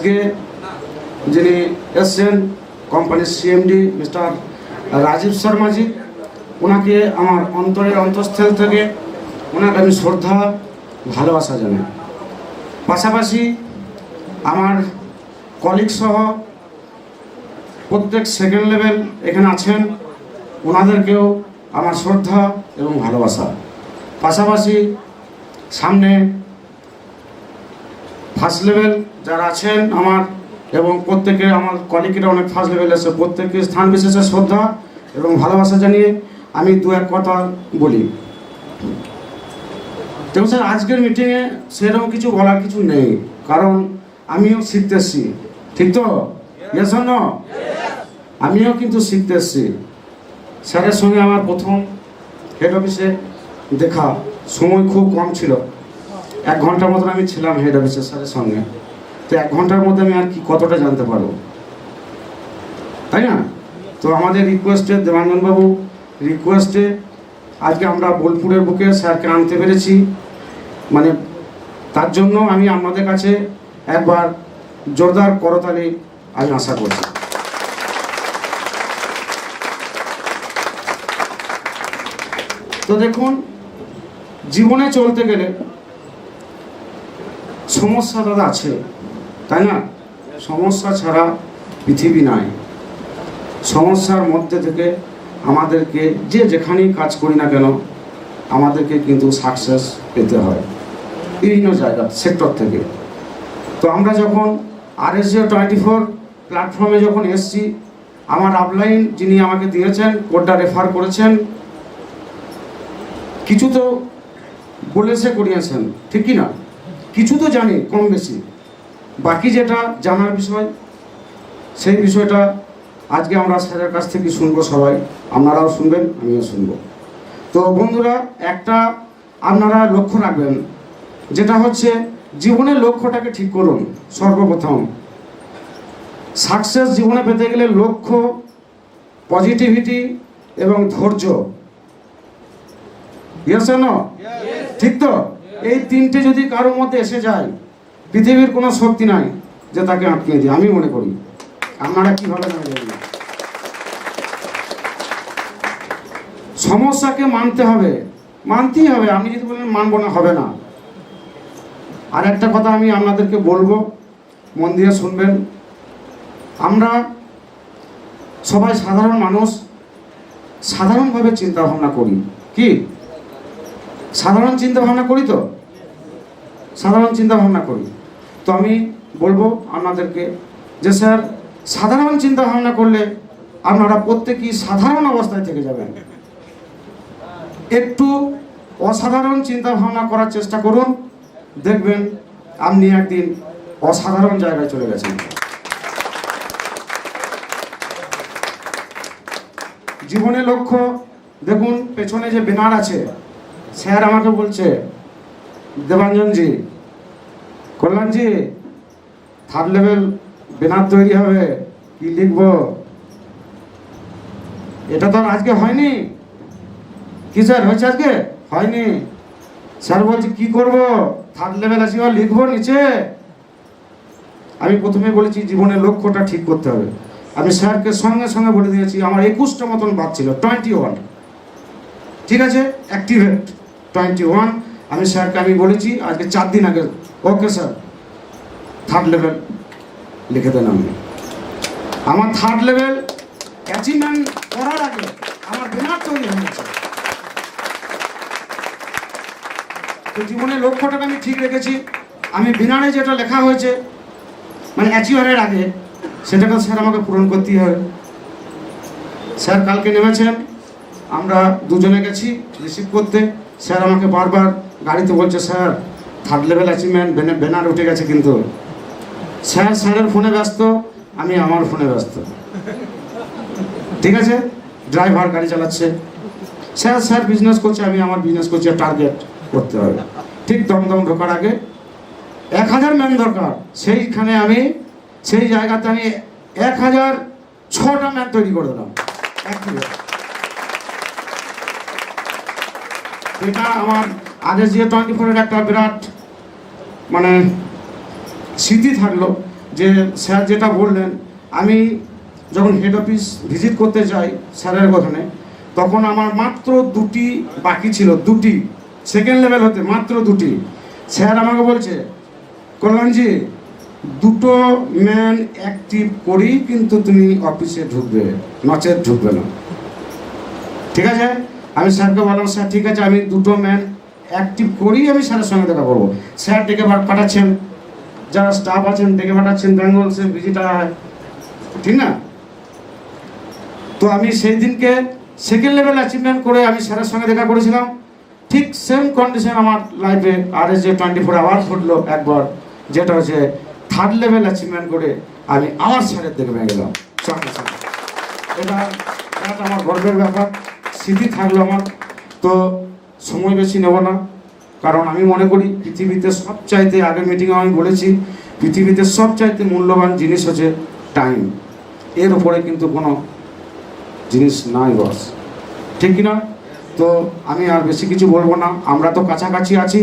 আজকে যিনি এসছেন কোম্পানির সিএমডি মিস্টার রাজীব শর্মাজি, ওনাকে আমার অন্তরের অন্তঃস্থল থেকে ওনাকে আমি শ্রদ্ধা ভালোবাসা জানাই। পাশাপাশি আমার কলিগ সহ প্রত্যেক সেকেন্ড লেভেল এখানে আছেন, ওনাদেরকেও আমার শ্রদ্ধা এবং ভালোবাসা। পাশাপাশি সামনে ফার্স্ট লেভেল যারা আছেন আমার, এবং প্রত্যেকে আমার কলিগরা অনেক ফার্স্ট লেভেল আছে, প্রত্যেককে স্থান বিশেষে শ্রদ্ধা এবং ভালোবাসা জানিয়ে আমি দু এক কথা বলি। দেখুন স্যার, আজকের মিটিংয়ে সেরকম কিছু বলার কিছু নেই, কারণ আমিও শিখতে এসছি, ঠিক তো? Yes or no? আমিও কিন্তু শিখতে এসছি। স্যারের সঙ্গে আমার প্রথম হেড অফিসে দেখা, সময় খুব কম ছিল, 1 ঘন্টার মতন আমি ছিলাম হেড অফিসে স্যারের সঙ্গে। তো 1 ঘন্টার মধ্যে আমি আর কি কতটা জানতে পারবো, তাই না? তো আমাদের রিকোয়েস্টে, দেবানন্দবাবু রিকোয়েস্টে আজকে আমরা বোলপুরের বুকে স্যারকে আনতে পেরেছি, মানে তার জন্য আমি আপনাদের কাছে একবার জোরদার করতালি আমি আশা করছি। তো দেখুন, জীবনে চলতে গেলে সমস্যা দাদা আছে, তাই না? সমস্যা ছাড়া পৃথিবী নাই। সমস্যার মধ্যে থেকে আমাদেরকে যে যেখানেই কাজ করি না কেন আমাদেরকে কিন্তু সাকসেস পেতে হয় বিভিন্ন জায়গা সেক্টর থেকে। তো আমরা যখন RSJ24 প্ল্যাটফর্মে যখন এসছি, আমার আপলাইন যিনি আমাকে দিয়েছেন, কোডটা রেফার করেছেন, কিছু তো বলেছে করিয়েছেন, ঠিক কি না? কিছু তো জানি কম বেশি, বাকি যেটা জানার বিষয় সেই বিষয়টা আজকে আমরা স্যারের কাছ থেকে শুনবো। সবাই আপনারাও শুনবেন, আমিও শুনবো। তো বন্ধুরা, একটা আপনারা লক্ষ্য রাখবেন, যেটা হচ্ছে জীবনের লক্ষ্যটাকে ঠিক করুন। সর্বপ্রথম সাকসেস জীবনে পেতে গেলে লক্ষ্য, পজিটিভিটি এবং ধৈর্য, ইয়েস অর নো? ঠিক তো? এই তিনটে যদি কারোর মধ্যে এসে যায়, পৃথিবীর কোনো শক্তি নাই যে তাকে আটকে দিয়ে, আমি মনে করি। আপনারা কিভাবে জানেন? সমস্যাকে মানতে হবে, মানতেই হবে। আপনি যদি বলেন মানব না, হবে না। আর একটা কথা আমি আপনাদেরকে বলবো, মন দিয়ে শুনবেন। আমরা সবাই সাধারণ মানুষ, সাধারণভাবে চিন্তা ভাবনা করি। কি সাধারণ চিন্তা ভাবনা করি? তো সাধারণ চিন্তা ভাবনা করি। তো আমি বলবো আপনাদেরকে যে স্যার, সাধারণ চিন্তা ভাবনা করলে আপনারা প্রত্যেকেই সাধারণ অবস্থায় থেকে যাবেন। একটু অসাধারণ চিন্তা ভাবনা করার চেষ্টা করুন, দেখবেন আপনি একদিন অসাধারণ জায়গায় চলে গেছেন। জীবনের লক্ষ্য দেখুন, পেছনে যে ব্যানার আছে, স্যার আমাকে বলছে, দেবাঞ্জনজি, কল্যাণজি, 3rd লেভেল ব্যানার তৈরি হবে, কি লিখবো? এটা তো আজকে হয়নি। কি স্যার হয়েছে? আজকে হয়নি। স্যার বলছে কি করব, 3rd লেভেল আসি আর লিখবো নিচে। আমি প্রথমে বলেছি জীবনের লক্ষ্যটা ঠিক করতে হবে। আমি স্যারকে সঙ্গে সঙ্গে বলে দিয়েছি, আমার 21টা মতন বাদ ছিল, 21। ঠিক আছে, অ্যাক্টিভেট 21। আমি স্যারকে আমি বলেছি আজকে 4 দিন আগে, ওকে স্যার 3rd লেভেল লিখে দেন। আমার 3rd লেভেল অ্যাচিভমেন্ট করার আগে আমার ব্যানার তৈরি হয়ে গেছে। তো জীবনের লক্ষ্যটাকে আমি ঠিক রেখেছি। আমি ব্যানারে যেটা লেখা হয়েছে, মানে অ্যাচিভারের আগে, সেটাকে স্যার আমাকে পূরণ করতেই হবে। স্যার কালকে নেমেছেন, আমরা দুজনে গেছি রিসিভ করতে। স্যার আমাকে বারবার গাড়িতে বলছে, sir 3rd level achievement banner উঠে গেছে। কিন্তু স্যারের ফোনে ব্যস্ত, আমি আমার ফোনে ব্যস্ত। ঠিক আছে, ড্রাইভার গাড়ি চালাচ্ছে, স্যার বিজনেস করছে, আমি আমার বিজনেস করছি, টার্গেট করতে হবে। ঠিক দমদম ঢোকার আগে 1000 ম্যান দরকার, সেইখানে আমি সেই জায়গাতে আমি 1006টা ম্যান তৈরি করে দিলাম। এটা আমার RSJ24 একটা বিরাট মানে স্মৃতি থাকলো। যে স্যার যেটা বললেন, আমি যখন হেড অফিস ভিজিট করতে যাই স্যারের ওখানে, তখন আমার মাত্র 2টি বাকি ছিল, 2টি সেকেন্ড লেভেল হতে মাত্র 2টি। স্যার আমাকে বলছে, কল্যাণজি 2টো ম্যান অ্যাক্টিভ করেই কিন্তু তুমি অফিসে ঢুকবে, নচেত ঢুকবে না। ঠিক আছে, আমি স্যারকে বললাম, স্যার ঠিক আছে, আমি 2টো ম্যান অ্যাক্টিভ করেই আমি স্যারের সঙ্গে দেখা করবো। স্যার ডেকে পাঠাচ্ছেন, যারা স্টাফ আছেন ডেকে পাঠাচ্ছেন, বেঙ্গল সে ভিজিটার হয়, ঠিক না? তো আমি সেই দিনকে সেকেন্ড লেভেল অ্যাচিভমেন্ট করে আমি স্যারের সঙ্গে দেখা করেছিলাম। ঠিক সেম কন্ডিশন আমার লাইফে RSJ 24 আওয়ার ঘটলো একবার, যেটা হচ্ছে থার্ড লেভেল অ্যাচিভমেন্ট করে আমি আবার স্যারের দেখে পেয়ে গেলাম সঙ্গে সঙ্গে। এটা আমার গর্বের ব্যাপার, স্মৃতি থাকলো আমার। তো সময় বেশি নেব না, কারণ আমি মনে করি পৃথিবীতে সবচাইতে, আগে মিটিংয়ে আমি বলেছি, পৃথিবীতে সবচাইতে মূল্যবান জিনিস হচ্ছে টাইম। এর উপরে কিন্তু কোনো জিনিস নাই বস, ঠিক কিনা? তো আমি আর বেশি কিছু বলবো না। আমরা তো কাছাকাছি আছি,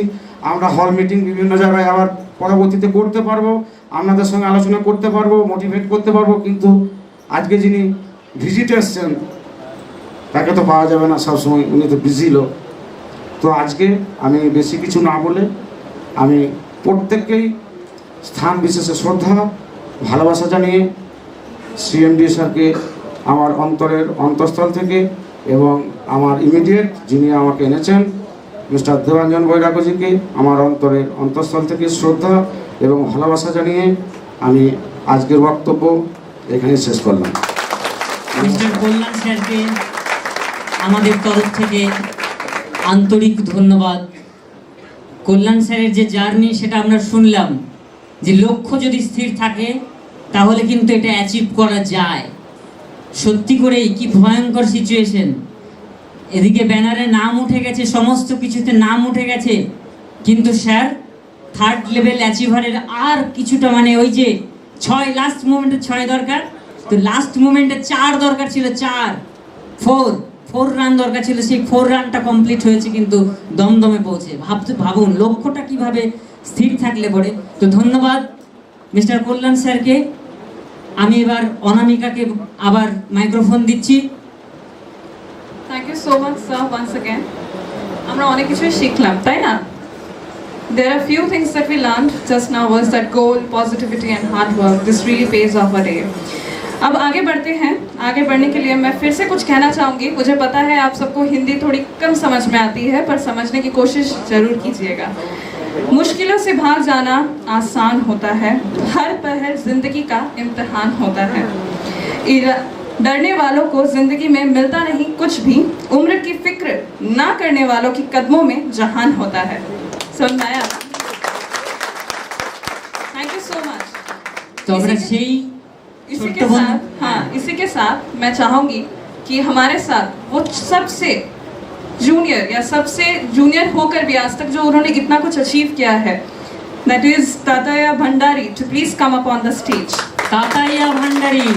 আমরা হল মিটিং বিভিন্ন জায়গায় আবার পরবর্তীতে করতে পারবো, আপনাদের সঙ্গে আলোচনা করতে পারবো, মোটিভেট করতে পারবো। কিন্তু আজকে যিনি ভিজিট এসছেন তাকে তো পাওয়া যাবে না সবসময়, উনি তো বিজি লোক। তো আজকে আমি বেশি কিছু না বলে আমি প্রত্যেককেই স্থান বিশেষে শ্রদ্ধা ভালোবাসা জানিয়ে CMD স্যারকে আমার অন্তরের অন্তঃস্থল থেকে এবং আমার ইমিডিয়েট যিনি আমাকে এনেছেন মিস্টার দেবাঞ্জন বৈরাগ্যজিকে আমার অন্তরের অন্তঃস্থল থেকে শ্রদ্ধা এবং ভালোবাসা জানিয়ে আমি আজকের বক্তব্য এখানে শেষ করলাম। মিস্টার কল্যাণ স্যারকে আমাদের তরফ থেকে আন্তরিক ধন্যবাদ। কল্যাণ স্যারের যে জার্নি সেটা আমরা শুনলাম, যে লক্ষ্য যদি স্থির থাকে তাহলে কিন্তু এটা অ্যাচিভ করা যায়। সত্যি করেই কি ভয়ঙ্কর সিচুয়েশন, এদিকে ব্যানারে নাম উঠে গেছে, সমস্ত কিছুতে নাম উঠে গেছে, কিন্তু স্যার থার্ড লেভেল অ্যাচিভারের আর কিছুটা, মানে ওই যে 6 লাস্ট মোমেন্টে 6 দরকার, তো লাস্ট মোমেন্টে 4 দরকার ছিল, 4 রান দরকার ছিল, সেই 4 রানটা কমপ্লিট হয়েছে কিন্তু দমদমে পৌঁছে। ভাবুন লক্ষ্যটা কিভাবে স্থির থাকলে পড়ে। তো ধন্যবাদ মিস্টার কল্যাণ স্যারকে। আমি এবার অনামিকাকে আবার মাইক্রোফোন দিচ্ছি। Thank you so much sir once again. আমরা অনেক কিছু শিখলাম, তাই না? There are few things that we learned just now was that goal, positivity and hard work. This really pays off a day. अब आगे बढ़ते हैं। आगे बढ़ने के लिए मैं फिर से कुछ कहना चाहूँगी। मुझे पता है आप सबको हिंदी थोड़ी कम समझ में आती है, पर समझने की कोशिश ज़रूर कीजिएगा। मुश्किलों से भाग जाना आसान होता है, हर पहर जिंदगी का इम्तिहान होता है। डरने वालों को जिंदगी में मिलता नहीं कुछ भी, उम्र की फिक्र ना करने वालों की कदमों में जहान होता है। सुनाया। Thank you so much. तो আমরা সেই इसी के साथ मैं चाहूंगी कि हमारे साथ वो सबसे जूनियर या सबसे जूनियर होकर भी आज तक जो उन्होंने इतना कुछ अचीव किया है, that is Tataya Bhandari, to please come up on the stage. Tataiya Bhandari,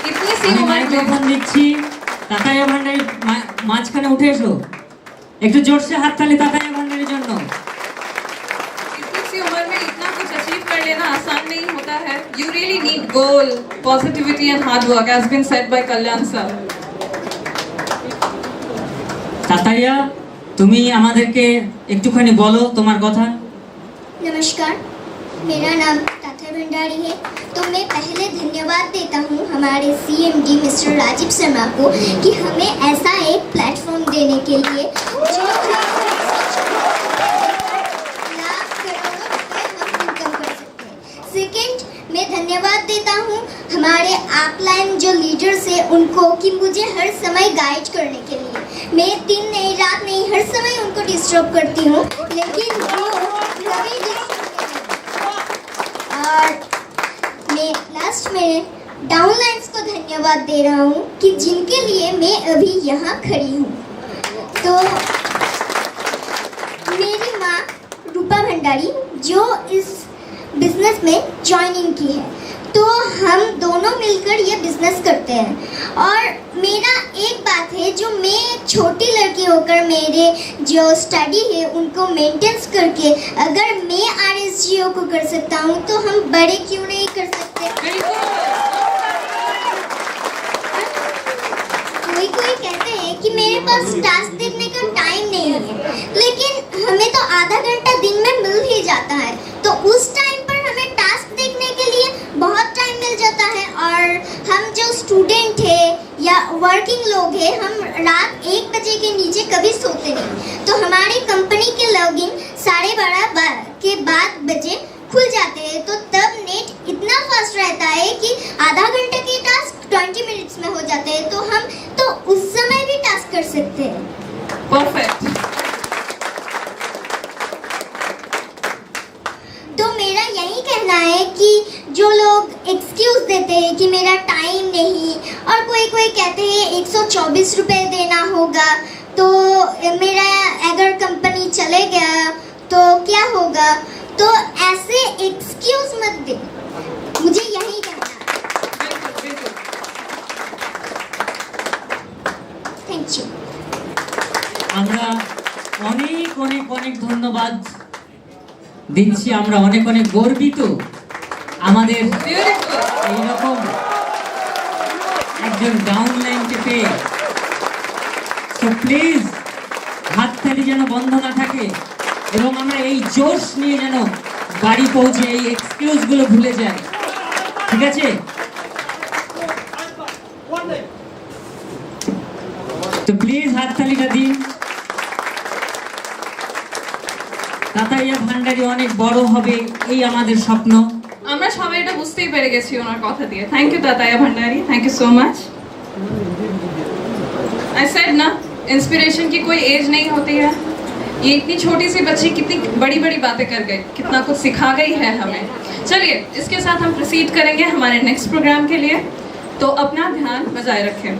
इतनी सी আমি उम्र মাইক্রোফোন में দিচ্ছি। তাতাইয়া ভান্ডারী মাঝখানে উঠে এসো, একটু জোরসে হাততালি তাতাইয়া ভান্ডারীর জন্য। इतनी सी उम्र में इतना कुछ अचीव कर लेना आसान नहीं होता है। You really need goal, positivity and hard work, as been said by Kalyan sir. Tataiya, তুমি আমাদেরকে একটুখানি বলো তোমার কথা। नमस्कार, मेरा नाम ताताया भंडारी है। तो मैं पहले धन्यवाद देता हूँ हमारे CMD मिस्टर राजीव शर्मा को कि हमें ऐसा एक प्लेटफॉर्म देने के लिए जो लाख करोड़ों रुपए हम इनकम कर सकते हैं। सेकंड, मैं धन्यवाद देता हूँ हमारे अपलाइन जो लीडर्स हैं उनको कि मुझे हर समय गाइड करने के लिए। मैं दिन नहीं रात नहीं हर समय उनको डिस्टर्ब करती हूँ, लेकिन वो कभी disturb नहीं करते। और मैं लास्ट में डाउनलाइंस को धन्यवाद दे रहा हूँ कि जिनके लिए मैं अभी यहाँ खड़ी हूँ। तो मेरी माँ रूपा भंडारी जो इस बिजनेस में ज्वाइनिंग की है, तो हम दोनों मिलकर ये बिजनेस करते हैं और मेरा एक बात है, जो मैं एक छोटी लड़की होकर मेरे जो स्टडी है उनको मेंटेन्स करके अगर मैं RSGO को कर सकता हूँ तो हम बड़े क्यों नहीं कर सकते। कोई कहते हैं कि मेरे पास टास्क देखने का टाइम नहीं है, लेकिन हमें तो आधा घंटा दिन में मिल ही जाता है, तो उस टाइम पर हमें टास्क देखने के लिए बहुत टाइम मिल जाता है। और हम जो स्टूडेंट है या वर्किंग लोग हैं, हम रात 1 बजे के नीचे कभी सोते नहीं, तो हमारी कंपनी के लॉगिन 12:30 के बाद बजे खुल जाते हैं, तो तब नेट इतना फास्ट रहता है कि आधा घंटे के टास्क 20 मिनट्स में हो जाते हैं, तो हम तो उस समय भी टास्क कर सकते हैं। परफेक्ट। तो मेरा यही कहना है कि जो लोग एक्सक्यूज देते हैं कि मेरा टाइम नहीं, और कोई कहते हैं 124 रुपए देना होगा, तो मेरा अगर कंपनी चले गया तो क्या होगा, तो ऐसे एक्सक्यूज मत दे, मुझे यही कहना है। Thank you. আমরা অনেক অনেক অনেক ধন্যবাদ দিচ্ছি, আমরা অনেক অনেক গর্বিত আমাদের এইরকম একজন ডাউনলাইনকে পেয়ে। সো প্লিজ হাততালি যেন বন্ধ না থাকে এবং আমরা এই জোশ নিয়ে যেন বাড়ি পৌঁছে এই এক্সকিউজগুলো ভুলে যাই, ঠিক আছে? তো প্লিজ হাততালিটা দিন। তাতাইয়া ভান্ডারী অনেক বড় হবে, এই আমাদের স্বপ্ন। আমরা সবাই এটা বুঝতেই পেরে গেছি ওনার কথা দিয়ে। Thank you Tataya Bhandari, thank you so much. I said ना, इंस्पिरेशन की कोई एज नहीं होती है। ये इतनी छोटी सी बच्ची कितनी बड़ी बड़ी बातें कर गई, कितना कुछ सिखा गई है हमें। चलिए इसके साथ हम प्रोसीड करेंगे हमारे नेक्स्ट प्रोग्राम के लिए, तो अपना ध्यान बजाय रखें।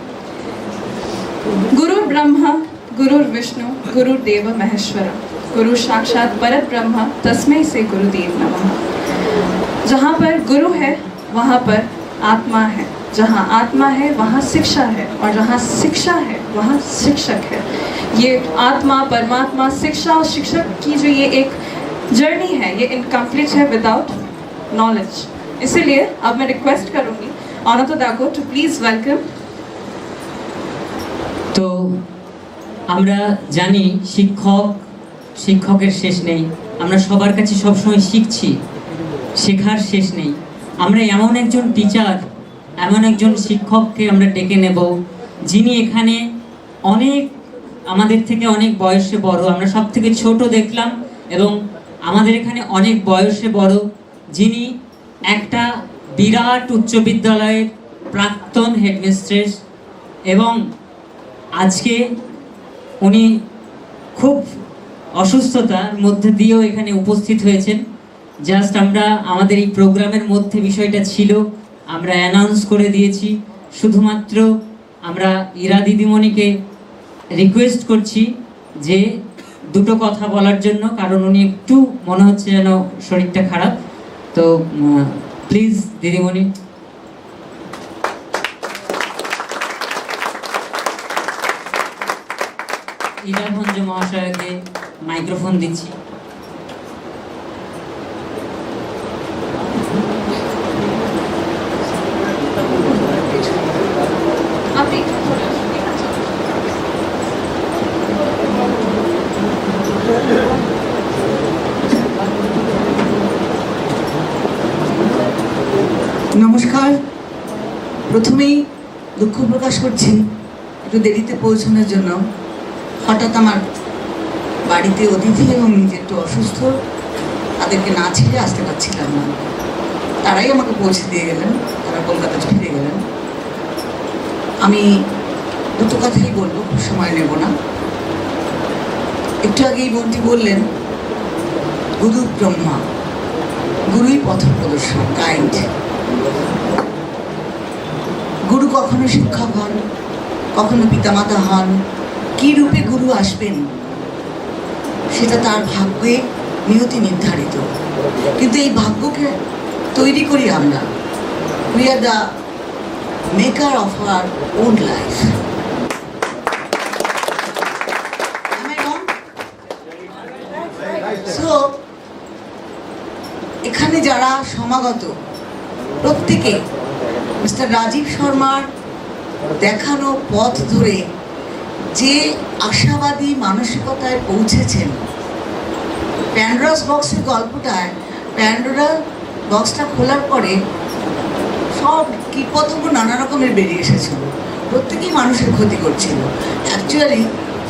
गुरु ब्रह्मा गुरु विष्णु गुरुदेव महेश्वरा, गुरु साक्षात परत ब्रह्म तस्मै से गुरुदेव नमः। जहाँ पर गुरु है वहाँ पर आत्मा है, जहाँ आत्मा है वहाँ शिक्षा है, और जहाँ शिक्षा है वहाँ शिक्षक है। ये आत्मा परमात्मा शिक्षा और शिक्षक की जो ये एक जर्नी है, ये इनकम्प्लीट है विदाउट नॉलेज। इसीलिए अब मैं रिक्वेस्ट करूँगी अनंत दा को टू प्लीज़ वेलकम। তো আমরা জানি শিক্ষকের শেষ নেই, আমরা সবার কাছে সবসময় শিখছি, শেখার শেষ নেই। আমরা এমন একজন টিচার, এমন একজন শিক্ষককে আমরা ডেকে নেব যিনি এখানে অনেক আমাদের থেকে অনেক বয়সে বড়, আমরা সব থেকে ছোট দেখলাম, এবং আমাদের এখানে অনেক বয়সে বড়, যিনি একটা বিরাট উচ্চ বিদ্যালয়ের প্রাক্তন হেডমিস্ট্রেস, এবং আজকে উনি খুব অসুস্থতার মধ্যে দিয়েও এখানে উপস্থিত হয়েছেন। জাস্ট আমরা আমাদের এই প্রোগ্রামের মধ্যে বিষয়টা ছিল, আমরা অ্যানাউন্স করে দিয়েছি। শুধুমাত্র আমরা ইরা দিদিমণিকে রিকোয়েস্ট করছি যে দুটো কথা বলার জন্য, কারণ উনি একটু মনে হচ্ছে যেন শরীরটা খারাপ। তো প্লিজ দিদিমণি। ইরা ভঞ্জ মহাশয়কে মাইক্রোফোন দিচ্ছি। নমস্কার। প্রথমেই দুঃখ প্রকাশ করছি একটু দেরিতে পৌঁছানোর জন্য। হঠাৎ আমার বাড়িতে অতিথি এবং নিজে একটু অসুস্থ, তাদেরকে না ছেড়ে আসতে পারছিলাম না। তারাই আমাকে পৌঁছে দিয়ে গেলেন, তারা কলকাতা ফিরে গেলেন। আমি দুটো কথাই বলবো, খুব সময় নেব না। একটু আগেই বন্টি বললেন গুরু ব্রহ্মা, গুরুই পথ প্রদর্শন, গাইড। গুরু কখনো শিক্ষক হন, কখনো পিতামাতা হন, কী রূপে গুরু আসবেন সেটা তার ভাগ্যে নিয়তি নির্ধারিত, কিন্তু এই ভাগ্যকে তৈরি করি আমরা। We are the maker of our own life. Am I wrong? So, এখানে যারা সমাগত প্রত্যেকে মিস্টার রাজীব শর্মার দেখানো পথ ধরে যে আশাবাদী মানসিকতায় পৌঁছেছেন, প্যান্ডোরাস বক্সের গল্পটায় প্যান্ডোরা বক্সটা খোলার পরে সব কীটপতঙ্গ নানা রকমের বেরিয়ে এসেছিল, প্রত্যেকেই মানুষের ক্ষতি করছিল। অ্যাকচুয়ালি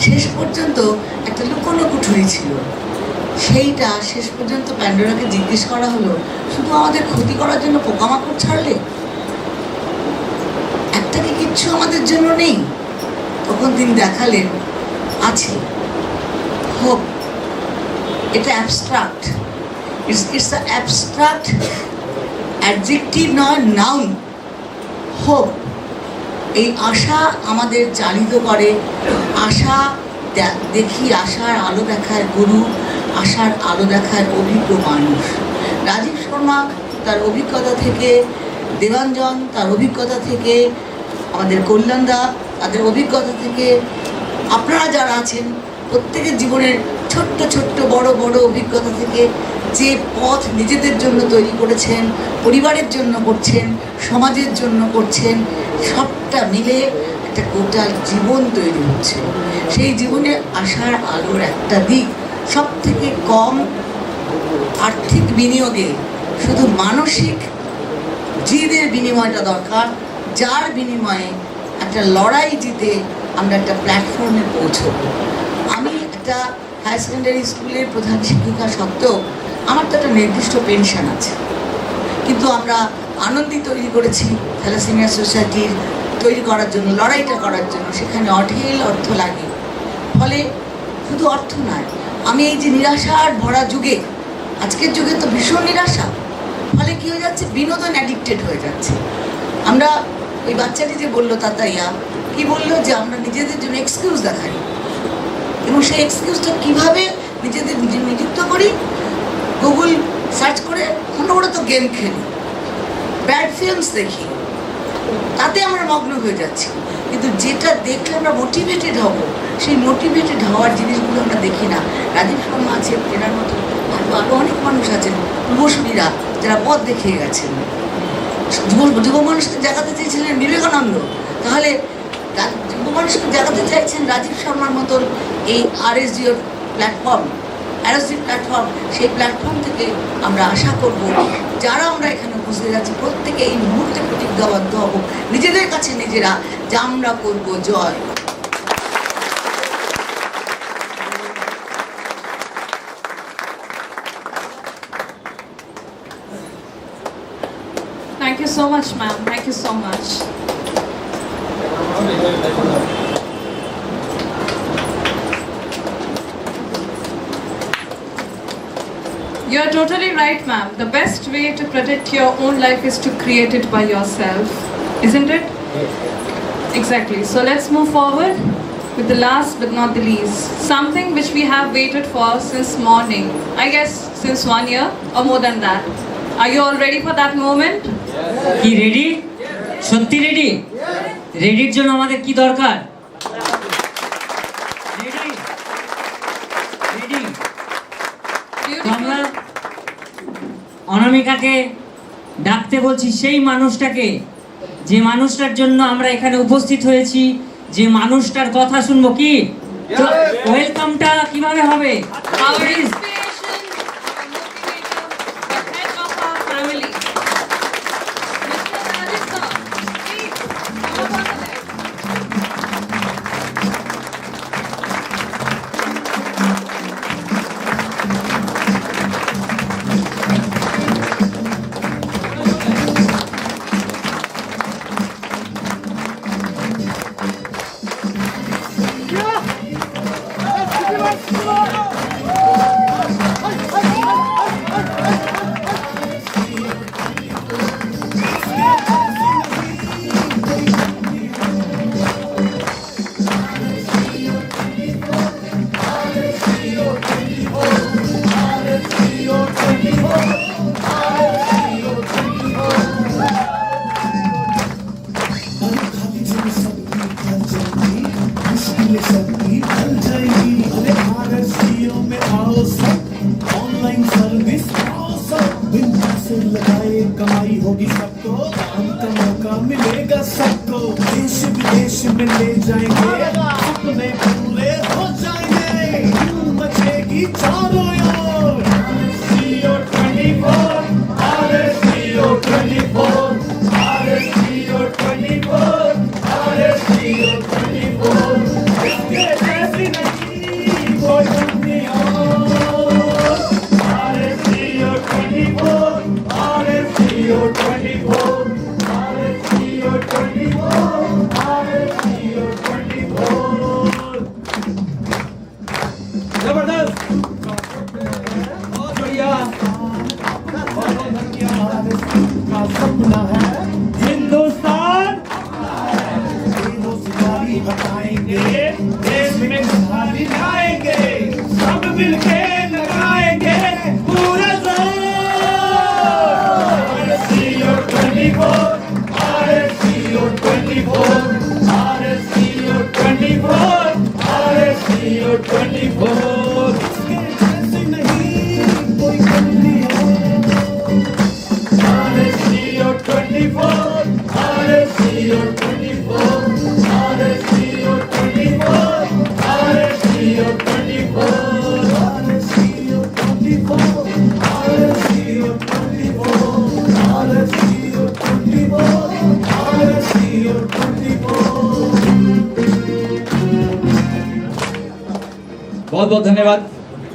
শেষ পর্যন্ত একটা লুকোনো কুঠুরি ছিল, সেইটা শেষ পর্যন্ত প্যান্ডোরাকে জিজ্ঞেস করা হলো, শুধু আমাদের ক্ষতি করার জন্য পোকামাকড় ছাড়লে, একটা কি কিচ্ছু আমাদের জন্য নেই? তখন তিনি দেখালেন আছে হোপ। এটা abstract, it's a abstract adjective নয়, নাউন। হোপ, এই আশা আমাদের চালিত করে। আশা দেখি, আশার আলো দেখায় গুরু, আশার আলো দেখায় অভিজ্ঞ মানুষ। রাজীব শর্মা তার অভিজ্ঞতা থেকে, দেবাঞ্জন তার অভিজ্ঞতা থেকে, আমাদের কল্যাণদা তাদের অভিজ্ঞতা থেকে, আপনারা যারা আছেন প্রত্যেকের জীবনের ছোট্ট ছোট্ট বড় বড় অভিজ্ঞতা থেকে যে পথ নিজেদের জন্য তৈরি করেছেন, পরিবারের জন্য করছেন, সমাজের জন্য করছেন, সবটা মিলে একটা গোটা জীবন তৈরি হচ্ছে। সেই জীবনে আসার আলোর একটা দিক, সব থেকে কম আর্থিক বিনিয়োগে শুধু মানসিক জিদের বিনিময়টা দরকার, যার বিনিময়ে একটা লড়াই জিতে আমরা একটা প্ল্যাটফর্মে পৌঁছবো। আমি একটা হায়ার সেকেন্ডারি স্কুলের প্রধান শিক্ষিকা সত্ত্বেও আমার তো একটা নির্দিষ্ট পেনশন আছে, কিন্তু আমরা আনন্দী তৈরি করেছি থ্যালাসেমিয়া সোসাইটির তৈরি করার জন্য, লড়াইটা করার জন্য। সেখানে অঢেল অর্থ লাগে, ফলে শুধু অর্থ নয়, আমি এই যে নিরাশার ভরা যুগে, আজকের যুগে তো ভীষণ নিরাশা, ফলে কী হয়ে যাচ্ছে, বিনোদন অ্যাডিক্টেড হয়ে যাচ্ছে। আমরা ওই বাচ্চাটি যে বললো তাতাইয়া কি বললো, যে আমরা নিজেদের জন্য এক্সকিউজ দেখাই, এবং সেই এক্সকিউজটা কীভাবে নিজেদের নিযুক্ত করি, গুগল সার্চ করে অনবরত গেম খেলি, ব্যাড ফিল্মস দেখি, তাতে আমরা মগ্ন হয়ে যাচ্ছি। কিন্তু যেটা দেখলে আমরা মোটিভেটেড হব, সেই মোটিভেটেড হওয়ার জিনিসগুলো আমরা দেখি না। রাজীব শর্মা আছেন, এনার মতো আরও অনেক মানুষ আছেন, পূর্বসূরীরা যারা পথ দেখিয়ে গেছেন। যুব মানুষকে জাগাতে চেয়েছিলেন বিবেকানন্দ, তাহলে যুব মানুষকে জাগাতে চাইছেন রাজীব শর্মার মতন এই RSGO প্ল্যাটফর্ম, সেই প্ল্যাটফর্ম থেকে আমরা আশা করব যারা আমরা এখানে উপস্থিত আছি প্রত্যেকে এই মুহূর্তে প্রতিজ্ঞাবদ্ধ হব নিজেদের কাছে নিজেরা, যে আমরা করব জয়। Thank you so much, ma'am. Thank you so much. You are totally right, ma'am. The best way to protect your own life is to create it by yourself, isn't it? Exactly. So let's move forward with the last but not the least. Something which we have waited for since morning. I guess since 1 year or more than that. Are you all ready for that moment? কি ready? সত্যি ready? রেডির জন্য আমাদের কি দরকার? Ready? Ready? তো আমরা অনামিকাকে ডাকতে বলছি, সেই মানুষটাকে, যে মানুষটার জন্য আমরা এখানে উপস্থিত হয়েছি, যে মানুষটার কথা শুনবো। কি ওয়েলকামটা কিভাবে হবে? Our inspiration, our motivator, the head of our family. Mr. Rajesh sir, please come up on the left. ले जाएंगे, अपने पूरे हो जाएंगे, धूम मचेगी चारों ओर। RSCO 24, RSCO 24, RSCO 24, RSCO 24, इसके जैसी नहीं कोई दुनिया और। RSCO 24, RSCO 24, RSCO 24, RSCO 24। जबरदस्त, बहुत बढ़िया, बहुत बढ़िया। का सपना है हिंदुस्तान, बेरोजगारी हटाएंगे, देश में खुशहाली लाएंगे, सब मिलके लगाएंगे पूरा जोर। RSCO 24, RSCO 24, RSCO 24, RSCO 24। इसके जैसी नहीं कोई कंट्री है। RSCO 24, RSCO 24, RSCO 24, RSCO 24, RSCO 24, RSCO 24, RSCO 24, RSCO 24। बहुत बहुत धन्यवाद।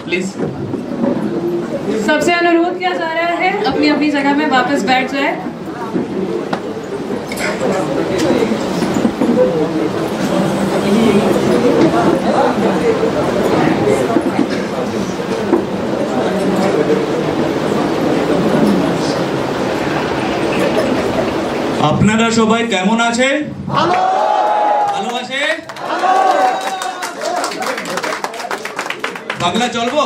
प्लीज सबसे अनुरोध किया जा रहा है अपनी अपनी जगह में वापस बैठ जाए। আপনারা সবাই কেমন আছে? ভালো আছে? বাংলা চলবো?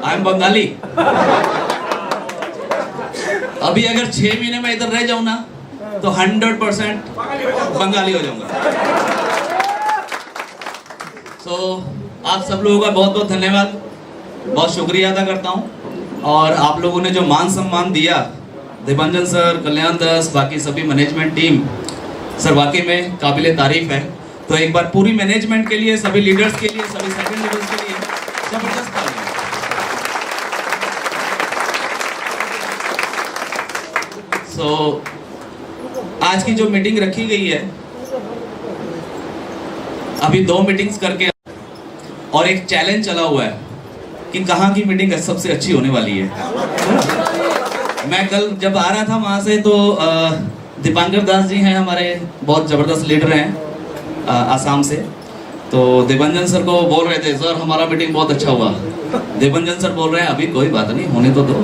I am Bengali. अभी अगर 6 महीने में इधर रह जाऊं ना तो 100% बंगाली हो जाऊंगा। सो आप सब लोगों का बहुत बहुत धन्यवाद, बहुत शुक्रिया अदा करता हूं। और आप लोगों ने जो मान सम्मान दिया, देवांजन सर, कल्याण दास, बाकी सभी मैनेजमेंट टीम, सर वाकई में काबिले तारीफ है। तो एक बार पूरी मैनेजमेंट के लिए, सभी लीडर्स के लिए, सभी सेकंड लीडर्स के लिए जबरदस्त तालियां। सो आज की जो मीटिंग रखी गई है, अभी 2 मीटिंग्स करके और एक चैलेंज चला हुआ है कि कहाँ की मीटिंग सबसे अच्छी होने वाली है। मैं कल जब आ रहा था वहाँ से तो दीपांकर दास जी हैं, हमारे बहुत ज़बरदस्त लीडर हैं आसाम से। तो देवांजन सर को बोल रहे थे, सर हमारा मीटिंग बहुत अच्छा हुआ। देवांजन सर बोल रहे हैं अभी कोई बात नहीं, होने तो दो,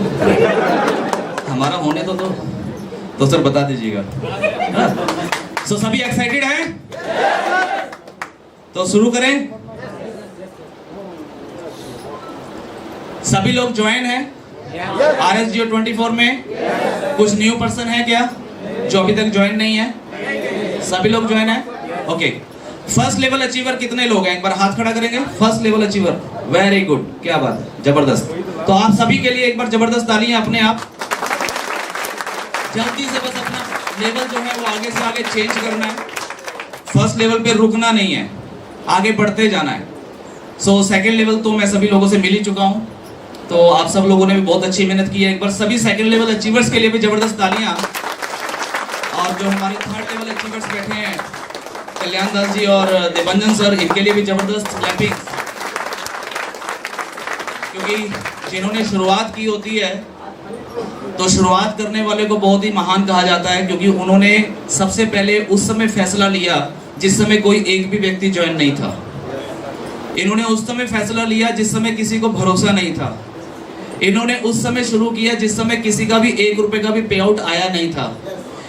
हमारा होने तो दो। तो सर बता दीजिएगा। सो सभी एक्साइटेड हैं? तो शुरू करें। सभी लोग ज्वाइन हैं RSCO 24 में? कुछ न्यू पर्सन है क्या जो अभी तक ज्वाइन नहीं है? सभी लोग ज्वाइन है? ओके। फर्स्ट लेवल अचीवर कितने लोग हैं? एक बार हाथ खड़ा करेंगे। First level achiever, very good, क्या बात है, जबरदस्त। तो आप सभी के लिए एक बार जबरदस्त तालियां अपने आप। जल्दी से बस अपना लेवल जो है वो आगे से आगे चेंज करना है। फर्स्ट लेवल पे रुकना नहीं है, आगे बढ़ते जाना है। सो सेकंड लेवल तो मैं सभी लोगों से मिल ही चुका हूँ, तो आप सब लोगों ने भी बहुत अच्छी मेहनत की है। एक बार सभी सेकंड लेवल अचीवर्स के लिए भी जबरदस्त तालियां। और जो हमारे थर्ड लेवल अचीवर्स बैठे हैं, कल्याण दास जी और देवांजन सर, इनके लिए भी जबरदस्त क्लैपिंग, क्योंकि जिन्होंने शुरुआत की होती है तो शुरुआत करने वाले को बहुत ही महान कहा जाता है, क्योंकि उन्होंने सबसे पहले उस समय फैसला लिया जिस समय कोई एक भी व्यक्ति ज्वाइन नहीं था। इन्होंने उस समय फैसला लिया जिस समय किसी को भरोसा नहीं था। इन्होंने उस समय शुरू किया जिस समय किसी का भी 1 रुपए का भी पे आउट आया नहीं था।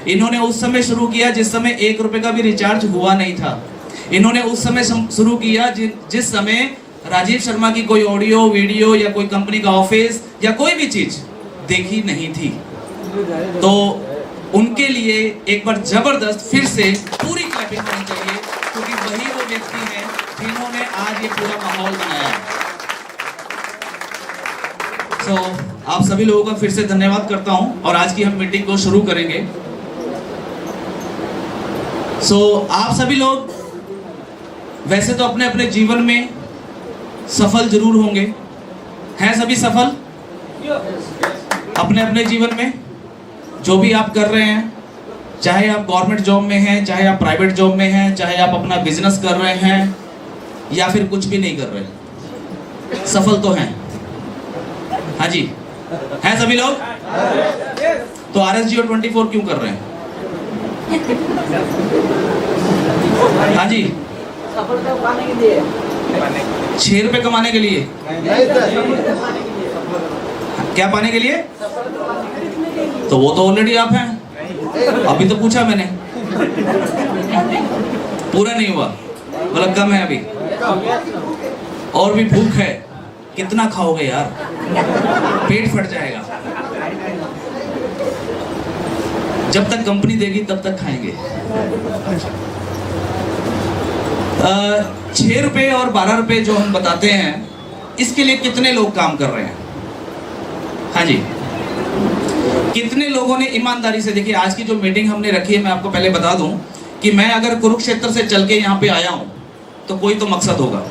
इन्होंने उस समय शुरू किया जिस समय 1 रुपए का भी रिचार्ज हुआ नहीं था। इन्होंने उस समय शुरू किया जिस समय राजीव शर्मा की कोई ऑडियो वीडियो या कोई कंपनी का ऑफिस या कोई भी चीज देखी नहीं थी। तो उनके लिए एक बार जबरदस्त फिर से पूरी क्लैपिंग होनी चाहिए, क्योंकि वही वो व्यक्ति हैं जिन्होंने आज ये पूरा माहौल बनाया है। सो आप सभी लोगों का फिर से धन्यवाद करता हूं और आज की हम मीटिंग को शुरू करेंगे। आप सभी लोग वैसे तो अपने अपने जीवन में सफल जरूर होंगे, हैं सभी सफल अपने अपने जीवन में। जो भी आप कर रहे हैं, चाहे आप गवर्नमेंट जॉब में हैं, चाहे आप प्राइवेट जॉब में हैं, चाहे आप अपना बिजनेस कर रहे हैं या फिर कुछ भी नहीं कर रहे, सफल तो हैं। हाँ जी, हैं सभी लोग। तो RSGO 24 क्यों कर रहे हैं? हाँ जी, 6 रुपए कमाने के लिए। क्या पाने के लिए? तो वो तो ऑलरेडी आप हैं। अभी तो पूछा मैंने, पूरा नहीं हुआ, मतलब कम है अभी, और भी भूख है। कितना खाओगे यार, पेट फट जाएगा। जब तक कंपनी देगी तब तक खाएंगे। 6 रुपए और 12 रुपए जो हम बताते हैं, इसके लिए कितने लोग काम कर रहे हैं? हाँ जी, कितने लोगों ने ईमानदारी से, देखिए आज की जो मीटिंग हमने रखी है, मैं आपको पहले बता दूं कि मैं अगर कुरुक्षेत्र से चल के यहाँ पे आया हूँ तो कोई तो मकसद होगा,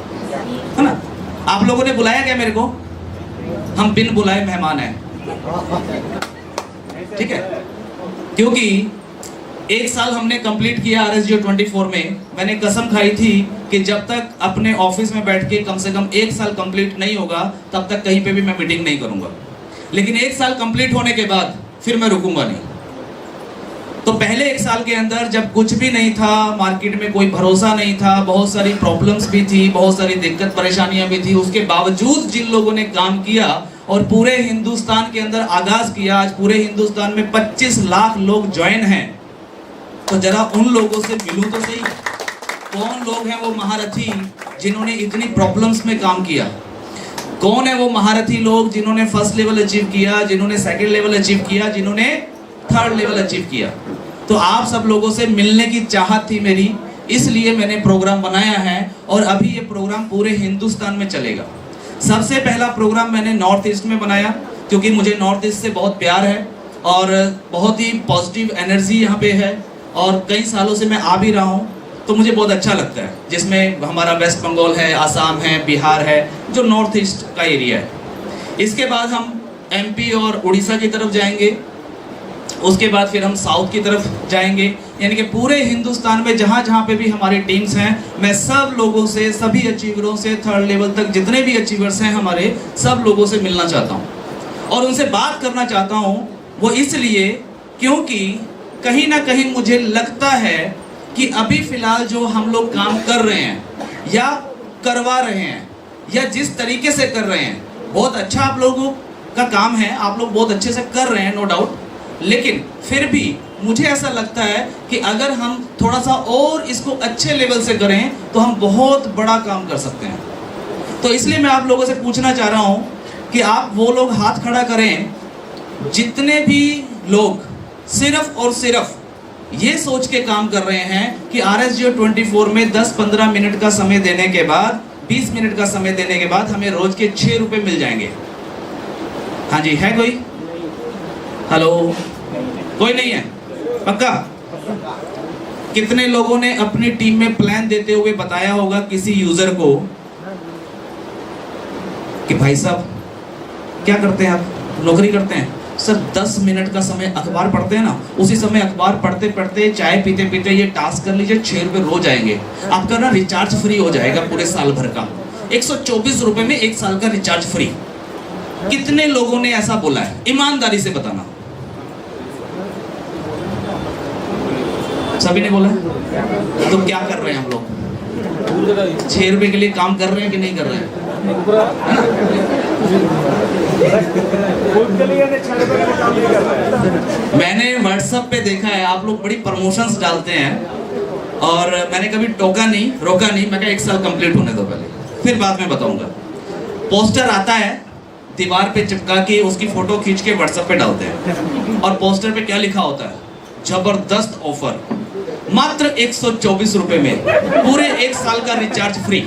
है ना। आप लोगों ने बुलाया क्या मेरे को? हम बिन बुलाए मेहमान हैं, ठीक है। क्योंकि 1 साल हमने कंप्लीट किया RSGO 24 में। मैंने कसम खाई थी कि जब तक अपने ऑफिस में बैठ के कम से कम 1 साल कंप्लीट नहीं होगा तब तक कहीं पे भी मैं मीटिंग नहीं करूंगा। लेकिन 1 साल कंप्लीट होने के बाद फिर मैं रुकूंगा नहीं। तो पहले 1 साल के अंदर जब कुछ भी नहीं था, मार्केट में कोई भरोसा नहीं था, बहुत सारी प्रॉब्लम्स भी थी, बहुत सारी दिक्कत परेशानियां भी थी, उसके बावजूद जिन लोगों ने काम किया और पूरे हिंदुस्तान के अंदर आगाज किया, आज पूरे हिंदुस्तान में 25 लाख लोग ज्वाइन हैं। तो जरा उन लोगों से मिलूं तो सही, कौन लोग हैं वो महारथी जिन्होंने इतनी प्रॉब्लम्स में काम किया? कौन है वो महारथी लोग जिन्होंने फर्स्ट लेवल अचीव किया, जिन्होंने सेकंड लेवल अचीव किया, जिन्होंने थर्ड लेवल अचीव किया? तो आप सब लोगों से मिलने की चाहत थी मेरी, इसलिए मैंने प्रोग्राम बनाया है और अभी ये प्रोग्राम पूरे हिंदुस्तान में चलेगा। सबसे पहला प्रोग्राम मैंने नॉर्थ ईस्ट में बनाया क्योंकि मुझे नॉर्थ ईस्ट से बहुत प्यार है और बहुत ही पॉजिटिव एनर्जी यहाँ पे है और कई सालों से मैं आ भी रहा हूँ, तो मुझे बहुत अच्छा लगता है। जिसमें हमारा वेस्ट बंगाल है, आसाम है, बिहार है, जो नॉर्थ ईस्ट का एरिया है। इसके बाद हम MP और उड़ीसा की तरफ जाएंगे, उसके बाद फिर हम साउथ की तरफ जाएंगे, यानी कि पूरे हिंदुस्तान में जहाँ जहाँ पे भी हमारी टीम्स हैं, मैं सब लोगों से, सभी अचीवरों से, थर्ड लेवल तक जितने भी अचीवर्स हैं हमारे, सब लोगों से मिलना चाहता हूँ और उनसे बात करना चाहता हूँ। वो इसलिए क्योंकि कहीं ना कहीं मुझे लगता है कि अभी फिलहाल जो हम लोग काम कर रहे हैं या करवा रहे हैं या जिस तरीके से कर रहे हैं, बहुत अच्छा आप लोगों का काम है, आप लोग बहुत अच्छे से कर रहे हैं, नो डाउट। लेकिन फिर भी मुझे ऐसा लगता है कि अगर हम थोड़ा सा और इसको अच्छे लेवल से करें तो हम बहुत बड़ा काम कर सकते हैं। तो इसलिए मैं आप लोगों से पूछना चाह रहा हूँ कि आप वो लोग हाथ खड़ा करें जितने भी लोग सिर्फ और सिर्फ ये सोच के काम कर रहे हैं कि RSGO 24 में 10-15 मिनट का समय देने के बाद, 20 मिनट का समय देने के बाद हमें रोज के 6 रुपए मिल जाएंगे। हाँ जी, है कोई? हेलो, कोई नहीं है? पक्का? कितने लोगों ने अपनी टीम में प्लान देते हुए बताया होगा किसी यूजर को कि भाई साहब क्या करते हैं आप? नौकरी करते हैं सर, 10 मिनट का समय अखबार पढ़ते हैं ना, उसी समय अखबार पढ़ते पढ़ते, चाय पीते पीते ये टास्क कर लीजिए, 6 रुपए रोज आएंगे। आपका ना रिचार्ज फ्री हो जाएगा पूरे साल भर का, 124 रुपए में 1 साल का रिचार्ज फ्री। कितने लोगों ने ऐसा बोला है? ईमानदारी से बताना। सभी ने बोला है? तो क्या कर रहे हैं हम लोग? 6 रुपए के लिए काम कर रहे हैं कि नहीं कर रहे हैं? मैंने व्हाट्सएप पे देखा है आप लोग बड़ी प्रमोशंस डालते हैं और मैंने कभी टोका नहीं, रोका नहीं। मैं कहा 1 साल कंप्लीट होने दो पहले, फिर बाद में बताऊंगा। पोस्टर आता है, दीवार पे चिपका के उसकी फोटो खींच के व्हाट्सएप पे डालते हैं और पोस्टर पे क्या लिखा होता है? जबरदस्त ऑफर, मात्र 124 रुपए में पूरे 1 साल का रिचार्ज फ्री।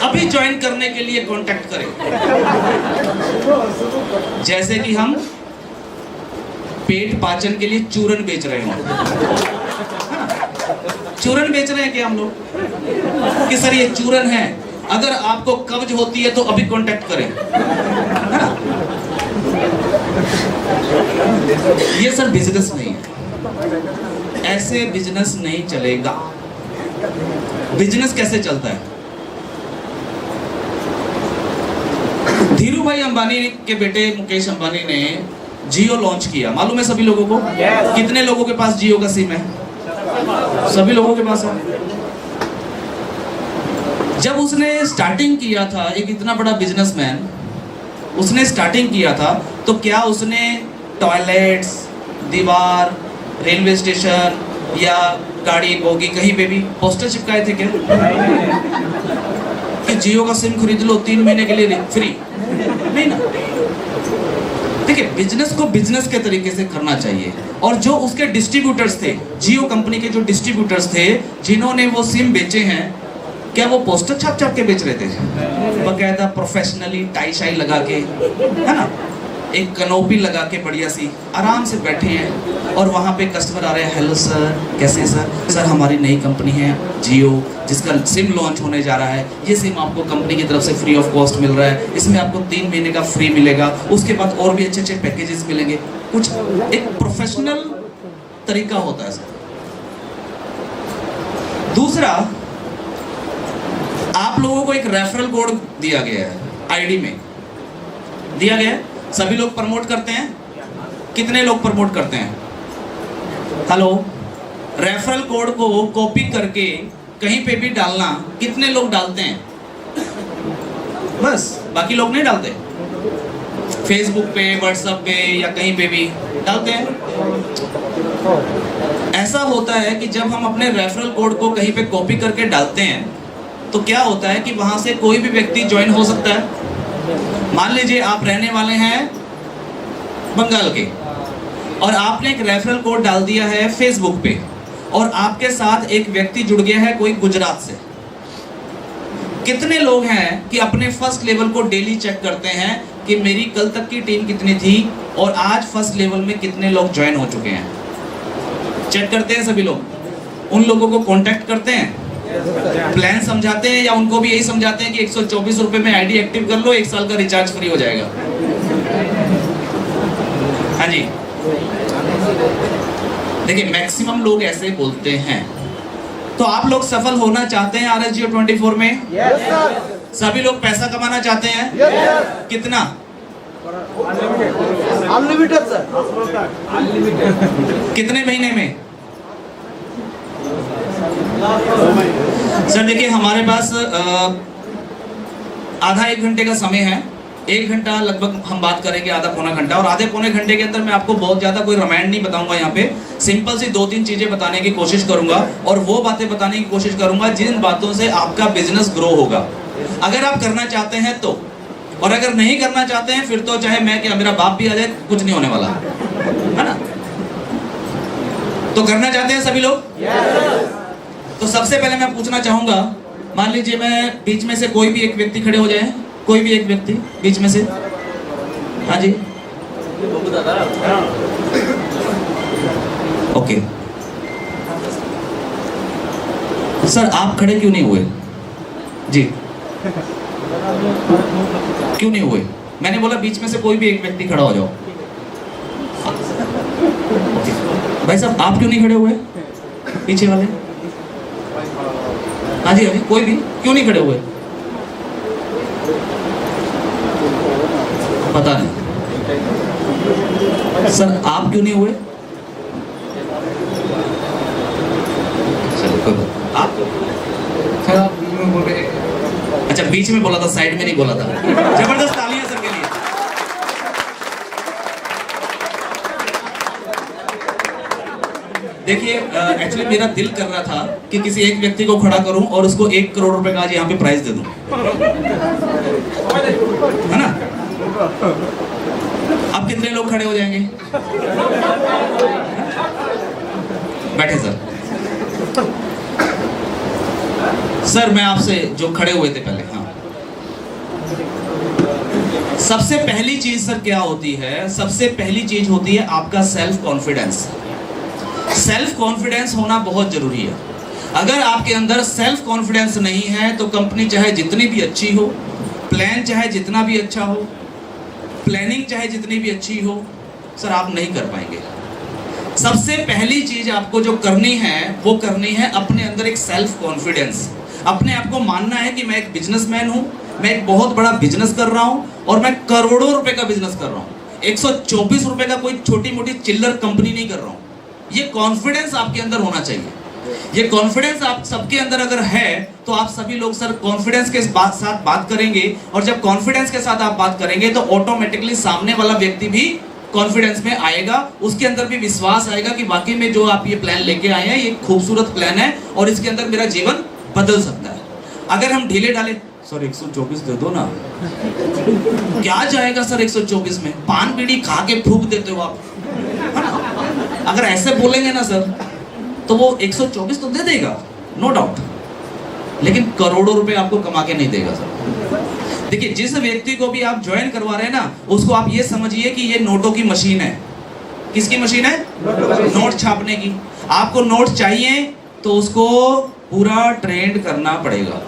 अभी ज्वाइन करने के लिए कांटेक्ट करें। जैसे कि हम पेट पाचन के लिए चूरन बेच रहे हो। चूरन बेच रहे हैं क्या हम लोग कि सर ये चूरन है, अगर आपको कब्ज होती है तो अभी कांटेक्ट करें, है ना? ये सर बिजनेस नहीं है, ऐसे बिजनेस नहीं चलेगा। बिजनेस कैसे चलता है? धीरू भाई अंबानी के बेटे मुकेश अंबानी ने जियो लॉन्च किया, मालूम है सभी लोगों को? कितने लोगों के पास जियो का सिम है? सभी लोगों के पास है। जब उसने स्टार्टिंग किया था, एक इतना बड़ा बिजनेसमैन, उसने स्टार्टिंग किया था, तो क्या उसने टॉयलेट्स, दीवार, रेलवे स्टेशन या गाड़ी बोगी कहीं पे भी पोस्टर चिपकाए थे क्या कि जियो का सिम खरीद लो 3 महीने के लिए फ्री? नहीं ना। देखिए, बिजनेस को बिजनेस के तरीके से करना चाहिए। और जो उसके डिस्ट्रीब्यूटर्स थे, जियो कंपनी के जो डिस्ट्रीब्यूटर्स थे जिन्होंने वो सिम बेचे हैं, क्या वो पोस्टर छाप छाप के बेच रहे थे? बकायदा प्रोफेशनली टाई शाई लगा के, है ना, एक कनोपी लगा के बढ़िया सी आराम से बैठे हैं, और वहाँ पे कस्टमर आ रहे हैं, हेलो सर, कैसे हैं सर? सर हमारी नई कंपनी है जियो, जिसका सिम लॉन्च होने जा रहा है, ये सिम आपको कंपनी की तरफ से फ्री ऑफ कॉस्ट मिल रहा है, इसमें आपको 3 महीने का फ्री मिलेगा, उसके बाद और भी अच्छे अच्छे पैकेजेस मिलेंगे। कुछ एक प्रोफेशनल तरीका होता है सर। दूसरा, आप लोगों को एक रेफरल कोड दिया गया है, आईडी में दिया गया है, सभी लोग प्रमोट करते हैं। कितने लोग प्रमोट करते हैं? हेलो, रेफरल कोड को कॉपी करके कहीं पे भी डालना, कितने लोग डालते हैं? बस, बाकी लोग नहीं डालते। फेसबुक पे, व्हाट्सएप पे या कहीं पे भी डालते हैं। ऐसा होता है कि जब हम अपने रेफरल कोड को कहीं पे कॉपी करके डालते हैं तो क्या होता है कि वहां से कोई भी व्यक्ति ज्वाइन हो सकता है। मान लीजिए आप रहने वाले हैं बंगाल के, और आपने एक रेफरल कोड डाल दिया है फेसबुक पे, और आपके साथ एक व्यक्ति जुड़ गया है कोई गुजरात से। कितने लोग हैं कि अपने फर्स्ट लेवल को डेली चेक करते हैं कि मेरी कल तक की टीम कितनी थी और आज फर्स्ट लेवल में कितने लोग ज्वाइन हो चुके हैं? चेक करते हैं सभी लोग। उन लोगों को कांटेक्ट करते हैं, प्लान समझाते हैं, या उनको भी यही समझाते हैं कि 124 रुपए में आईडी एक्टिव कर लो, 1 साल का रिचार्ज फ्री हो जाएगा। हाँ जी, देखिए मैक्सिमम लोग ऐसे बोलते हैं। तो आप लोग सफल होना चाहते हैं RSGO 24 में? Yes, sir. सभी लोग पैसा कमाना चाहते हैं? Yes, sir. कितना? Unlimited, sir. कितने महीने में? सर देखिए, हमारे पास आधा 1 घंटे का समय है। 1 घंटा लगभग हम बात करेंगे, आधा पौना घंटा, और आधे पौने घंटे के अंदर मैं आपको बहुत ज़्यादा कोई रामायण नहीं बताऊंगा। यहाँ पे सिंपल सी 2-3 चीज़ें बताने की कोशिश करूंगा, और वो बातें बताने की कोशिश करूंगा जिन बातों से आपका बिजनेस ग्रो होगा। अगर आप करना चाहते हैं तो, और अगर नहीं करना चाहते हैं फिर तो चाहे मैं क्या मेरा बाप भी आ जाए, कुछ नहीं होने वाला, है ना। तो करना चाहते हैं सभी लोग? तो सबसे पहले मैं पूछना चाहूंगा, मान लीजिए मैं बीच में से कोई भी एक व्यक्ति खड़े हो जाए, कोई भी एक व्यक्ति बीच में से। हाँ जी, ओके। सर आप खड़े क्यों नहीं हुए जी? क्यों नहीं हुए? मैंने बोला बीच में से कोई भी एक व्यक्ति खड़ा हो जाओ। भाई साहब आप क्यों नहीं खड़े हुए? पीछे वाले। हाँ जी, अभी कोई भी क्यों नहीं खड़े हुए? पता नहीं। सर आप क्यों नहीं हुए? आप सर आप बीच में बोल रहे? अच्छा, बीच में बोला था, साइड में नहीं बोला था। जबरदस्त तालियां सर के लिए। देखिए, एक्चुअली मेरा दिल कर रहा था कि किसी एक व्यक्ति को खड़ा करूं और उसको 1 करोड़ रुपए का आज यहाँ पे प्राइज दे दूं, है ना। अब कितने लोग खड़े हो जाएंगे? बैठे सर। सर मैं आपसे जो खड़े हुए थे पहले, हाँ, सबसे पहली चीज सर क्या होती है? सबसे पहली चीज होती है आपका सेल्फ कॉन्फिडेंस। सेल्फ कॉन्फिडेंस होना बहुत जरूरी है। अगर आपके अंदर सेल्फ कॉन्फिडेंस नहीं है तो कंपनी चाहे जितनी भी अच्छी हो, प्लान चाहे जितना भी अच्छा हो, प्लानिंग चाहे जितनी भी अच्छी हो, सर आप नहीं कर पाएंगे। सबसे पहली चीज आपको जो करनी है वो करनी है अपने अंदर एक सेल्फ कॉन्फिडेंस। अपने आप को मानना है कि मैं एक बिजनेसमैन हूं, मैं एक बहुत बड़ा बिजनेस कर रहा हूं और मैं करोड़ों रुपए का बिजनेस कर रहा हूं। 124 रुपए का कोई छोटी मोटी चिल्लर कंपनी नहीं कर रहा हूं। ये कॉन्फिडेंस आपके अंदर होना चाहिए। ये कॉन्फिडेंस आप सबके अंदर अगर है तो आप सभी लोग सर कॉन्फिडेंस के साथ बात करेंगे, और जब कॉन्फिडेंस के साथ आप बात करेंगे तो ऑटोमेटिकली सामने वाला व्यक्ति भी कॉन्फिडेंस में आएगा, उसके अंदर भी विश्वास आएगा कि वाकई में जो आप ये प्लान लेके आए हैं ये खूबसूरत प्लान है और इसके अंदर मेरा जीवन बदल सकता है। अगर हम ढीले डाले, सर 124 दे दो ना, क्या जाएगा सर 124 में, पान बीड़ी खा के फूक देते हो आप, है ना? अगर ऐसे बोलेंगे ना सर तो वो 124 तो दे देगा, नो डाउट, लेकिन करोड़ों रुपए आपको कमा के नहीं देगा सर। देखिए, जिस व्यक्ति को भी आप ज्वाइन करवा रहे हैं ना, उसको आप ये समझिए कि ये नोटों की मशीन है। किसकी मशीन है? नोट छापने की। आपको नोट चाहिए तो उसको पूरा ट्रेंड करना पड़ेगा,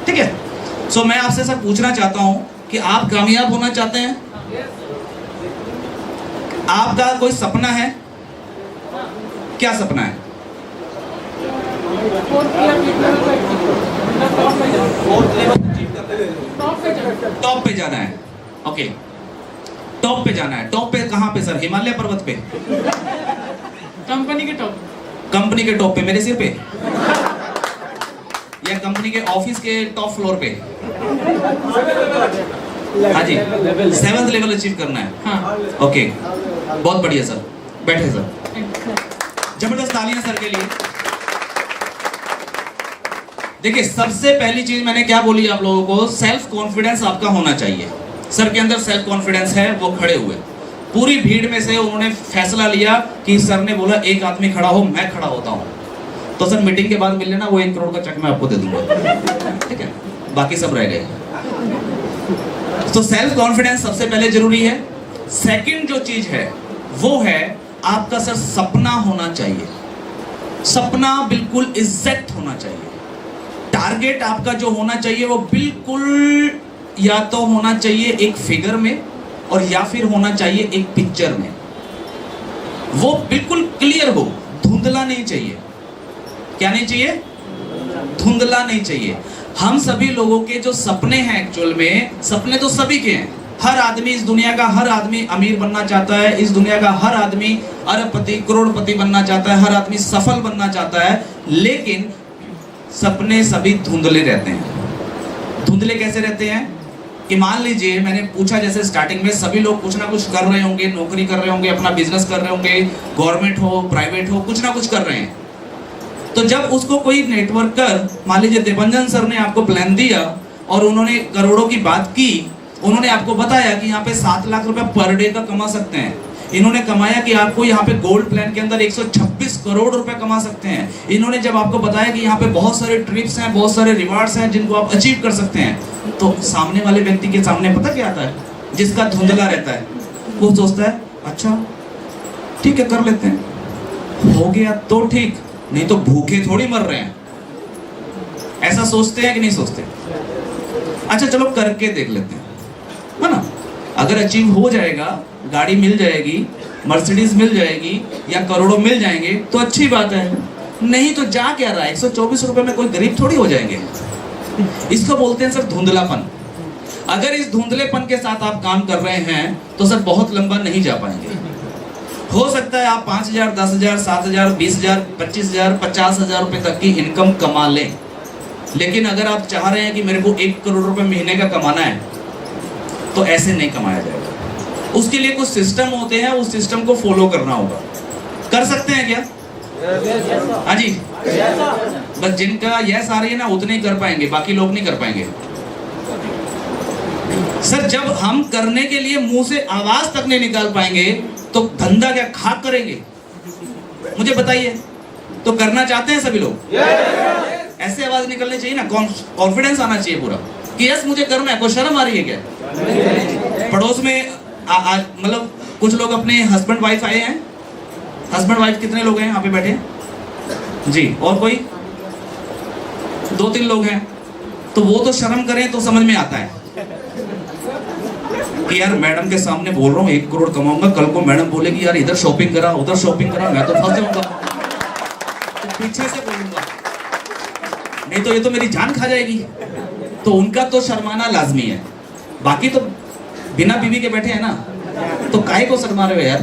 ठीक है? सो मैं आपसे सर पूछना चाहता हूं कि आप कामयाब होना चाहते हैं? आपका कोई सपना है? क्या सपना है? टॉप पे जाना है। ओके, टॉप पे जाना है। टॉप पे कहां पे सर? हिमालय पर्वत पे? कंपनी के टॉप। कंपनी के टॉप पे मेरे सिर पे, या कंपनी के ऑफिस के टॉप फ्लोर पे? हाँ जी, 7th लेवल अचीव करना है। हाँ। ओके, बहुत बढ़िया सर, बैठे सर, जबरदस्त तालियां सर के लिए। देखिए, सबसे पहली चीज मैंने क्या बोली आप लोगों को, सेल्फ कॉन्फिडेंस आपका होना चाहिए। सर के अंदर सेल्फ कॉन्फिडेंस है, वो खड़े हुए पूरी भीड़ में से उन्होंने फैसला लिया कि सर ने बोला एक आदमी खड़ा हो, मैं खड़ा होता हूं। तो सर मीटिंग के बाद मिल लेना, वो 1 करोड़ का चेक मैं आपको दे दूंगा, ठीक है? बाकी सब रह गए। तो सेल्फ कॉन्फिडेंस सबसे पहले जरूरी है। सेकंड जो चीज है वो है आपका सर सपना होना चाहिए। सपना बिल्कुल इज्जत होना चाहिए। टारगेट आपका जो होना चाहिए वो बिल्कुल या तो होना चाहिए एक फिगर में और या फिर होना चाहिए एक पिक्चर में। वो बिल्कुल क्लियर हो, धुंधला नहीं चाहिए। क्या नहीं चाहिए? धुंधला नहीं चाहिए। हम सभी लोगों के जो सपने हैं, एक्चुअल में सपने तो सभी के हैं। हर आदमी, इस दुनिया का हर आदमी अमीर बनना चाहता है, इस दुनिया का हर आदमी अरबपति करोड़पति बनना चाहता है, हर आदमी सफल बनना चाहता है, लेकिन सपने सभी धुंधले रहते हैं। धुंधले कैसे रहते हैं कि मान लीजिए मैंने पूछा, जैसे स्टार्टिंग में सभी लोग कुछ ना कुछ कर रहे होंगे, नौकरी कर रहे होंगे, अपना बिजनेस कर रहे होंगे, गवर्नमेंट हो प्राइवेट हो, कुछ ना कुछ कर रहे हैं। तो जब उसको कोई नेटवर्कर, मान लीजिए देवंजन सर ने आपको प्लान दिया और उन्होंने करोड़ों की बात की, उन्होंने आपको बताया कि यहाँ पे 7 लाख रुपए पर डे का कमा सकते हैं। इन्होंने कमाया कि आपको यहाँ पे गोल्ड प्लान के अंदर 126 करोड़ रुपए कमा सकते हैं। इन्होंने जब आपको बताया कि यहाँ पे बहुत सारे ट्रिप्स हैं, बहुत सारे रिवार्ड्स हैं जिनको आप अचीव कर सकते हैं, तो सामने वाले व्यक्ति के सामने पता क्या आता है? जिसका धुंधला रहता है वो सोचता है अच्छा ठीक है कर लेते हैं, हो गया तो ठीक, नहीं तो भूखे थोड़ी मर रहे हैं। ऐसा सोचते हैं कि नहीं सोचते? अच्छा चलो करके देख लेते हैं, है ना? अगर अचीव हो जाएगा, गाड़ी मिल जाएगी, मर्सिडीज मिल जाएगी या करोड़ों मिल जाएंगे तो अच्छी बात है, नहीं तो जा क्या रहा है? 124 रुपए में कोई गरीब थोड़ी हो जाएंगे। इसको बोलते हैं सर धुंधलापन। अगर इस धुंधलेपन के साथ आप काम कर रहे हैं तो सर बहुत लंबा नहीं जा पाएंगे। हो सकता है आप 5,000, 10,000, 7,000, 20,000, 25,000, 50,000 रुपए तक की इनकम कमा लें, लेकिन अगर आप चाह रहे हैं कि मेरे को 1 करोड़ रुपए महीने का कमाना है तो ऐसे नहीं कमाया जाएगा। उसके लिए कुछ सिस्टम होते हैं, उस सिस्टम को फॉलो करना होगा। कर सकते हैं क्या? हाँ जी, बस जिनका यस आ रही है ना उतने ही कर पाएंगे, बाकी लोग नहीं कर पाएंगे। सर जब हम करने के लिए मुंह से आवाज तक नहीं निकाल पाएंगे तो धंधा क्या खाक करेंगे? मुझे बताइए, तो करना चाहते हैं सभी लोग? ऐसे आवाज निकलनी चाहिए ना, कॉन्फिडेंस आना चाहिए पूरा कि यस मुझे करना है। कोई शर्म आ रही है क्या? पड़ोस में मतलब कुछ लोग अपने हस्बैंड वाइफ आए हैं। हस्बैंड वाइफ कितने लोग हैं यहाँ पे बैठे? जी, और कोई 2-3 लोग हैं, तो वो तो शर्म करें तो समझ में आता है कि यार मैडम के सामने बोल रहा हूँ 1 करोड़ कमाऊंगा, कल को मैडम बोलेगी यार इधर शॉपिंग करा उधर शॉपिंग करा, मैं तो फंस जाऊंगा, तो पीछे से बोलूंगा, नहीं तो ये तो मेरी जान खा जाएगी। तो उनका तो शर्माना लाजमी है, बाकी तो बिना बीवी के बैठे हैं ना, तो काहे को शर्मा रहे हो यार।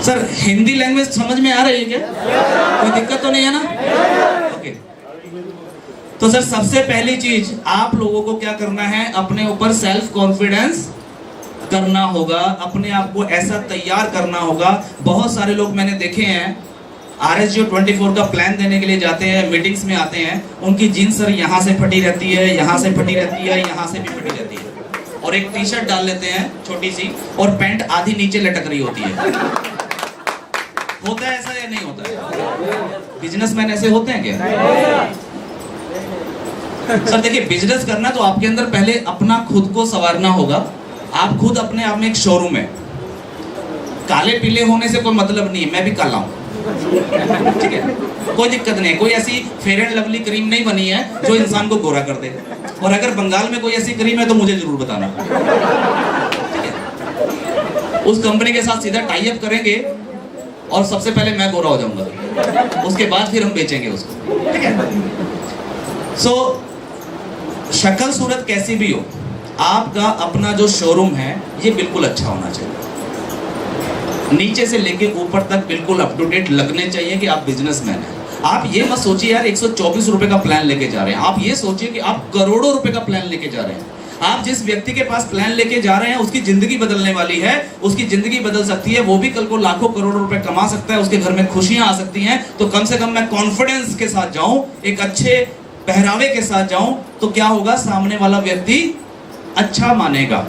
सर हिंदी लैंग्वेज समझ में आ रही है क्या? कोई दिक्कत तो नहीं है ना? ओके। तो सर सबसे पहली चीज आप लोगों को क्या करना है, अपने ऊपर सेल्फ कॉन्फिडेंस करना होगा, अपने आप को ऐसा तैयार करना होगा। बहुत सारे लोग मैंने देखे हैं RSGO 24 का प्लान देने के लिए जाते हैं, मीटिंग्स में आते हैं, उनकी जीन्स सर यहाँ से फटी रहती है, यहाँ से फटी रहती है, यहाँ से भी फटी रहती है, और एक टी-शर्ट डाल लेते हैं छोटी सी और पैंट आधी नीचे लटक रही होती है। होता है ऐसा या नहीं होता है? बिजनेसमैन ऐसे होते हैं क्या? सर देखिए, बिजनेस करना तो आपके अंदर पहले अपना खुद को संवारना होगा। आप खुद अपने आप में एक शोरूम है। काले पीले होने से कोई मतलब नहीं है, मैं भी काला हूं, ठीक है, कोई दिक्कत नहीं है। कोई ऐसी फेयर एंड लवली क्रीम नहीं बनी है जो इंसान को गोरा कर दे, और अगर बंगाल में कोई ऐसी क्रीम है तो मुझे जरूर बताना, ठीक है। उस कंपनी के साथ सीधा टाई अप करेंगे और सबसे पहले मैं गोरा हो जाऊंगा, उसके बाद फिर हम बेचेंगे उसको, ठीक है। सो शक्ल सूरत कैसी भी हो, आपका अपना जो शोरूम है ये बिल्कुल अच्छा होना चाहिए, नीचे से लेके ऊपर तक बिल्कुल अप टू डेट लगने चाहिए कि आप बिजनेसमैन हैं। आप ये मत सोचिए यार 124 रुपए का प्लान लेके जा रहे हैं, आप ये सोचिए कि आप करोड़ों रुपए का प्लान लेके जा रहे हैं। आप जिस व्यक्ति के पास प्लान लेके जा रहे हैं उसकी जिंदगी बदलने वाली है, उसकी जिंदगी बदल सकती है, वो भी कल को लाखों करोड़ों रुपए कमा सकता है, उसके घर में खुशियां आ सकती हैं। तो कम से कम मैं कॉन्फिडेंस के साथ जाऊं, एक अच्छे पहरावे के साथ जाऊं, तो क्या होगा, सामने वाला व्यक्ति अच्छा मानेगा।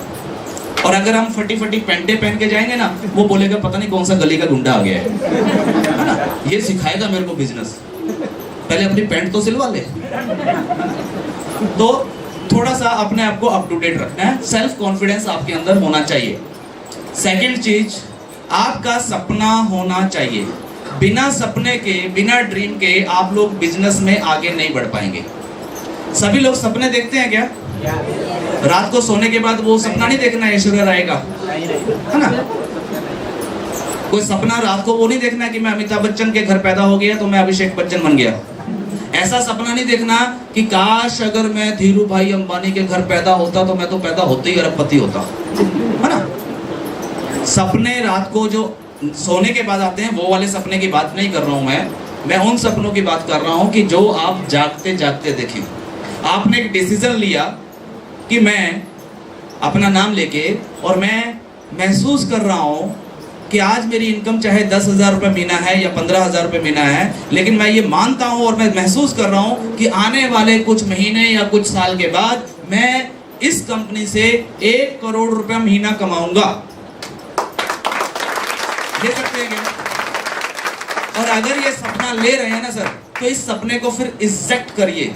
और अगर हम फटी फटी पैंटे पहन के जाएंगे ना, वो बोलेगा पता नहीं कौन सा गली का गुंडा आ गया है ना, ये सिखाएगा मेरे को बिजनेस, पहले अपनी पैंट तो सिलवा ले। तो थोड़ा सा अपने आप को अप टू डेट रखना है, सेल्फ कॉन्फिडेंस आपके अंदर होना चाहिए। सेकंड चीज, आपका सपना होना चाहिए। बिना सपने के, बिना ड्रीम के आप लोग बिजनेस में आगे नहीं बढ़ पाएंगे। सभी लोग सपने देखते हैं क्या? रात को सोने के बाद वो सपना नहीं देखना है ऐश्वर्या राय का, है ना? कोई सपना रात को वो नहीं देखना कि मैं अमिताभ बच्चन के घर पैदा हो गया तो मैं अभिषेक बच्चन बन गया। ऐसा सपना नहीं देखना कि काश अगर मैं धीरू भाई अंबानी के घर पैदा होता तो मैं तो पैदा होते ही अरबपति होता, है ना? सपने रात को जो सोने के बाद आते हैं वो वाले सपने की बात नहीं कर रहा हूं मैं उन सपनों की बात कर रहा हूं कि जो आप जागते जागते देखें। आपने एक डिसीजन लिया कि मैं अपना नाम लेके, और मैं महसूस कर रहा हूं कि आज मेरी इनकम चाहे 10,000 रुपये महीना है या 15,000 रुपये महीना है, लेकिन मैं ये मानता हूं और मैं महसूस कर रहा हूं कि आने वाले कुछ महीने या कुछ साल के बाद मैं इस कंपनी से 1 करोड़ रुपया महीना कमाऊंगा। ले सकते हैं क्या? और अगर ये सपना ले रहे हैं ना सर, तो इस सपने को फिर इजेक्ट करिए,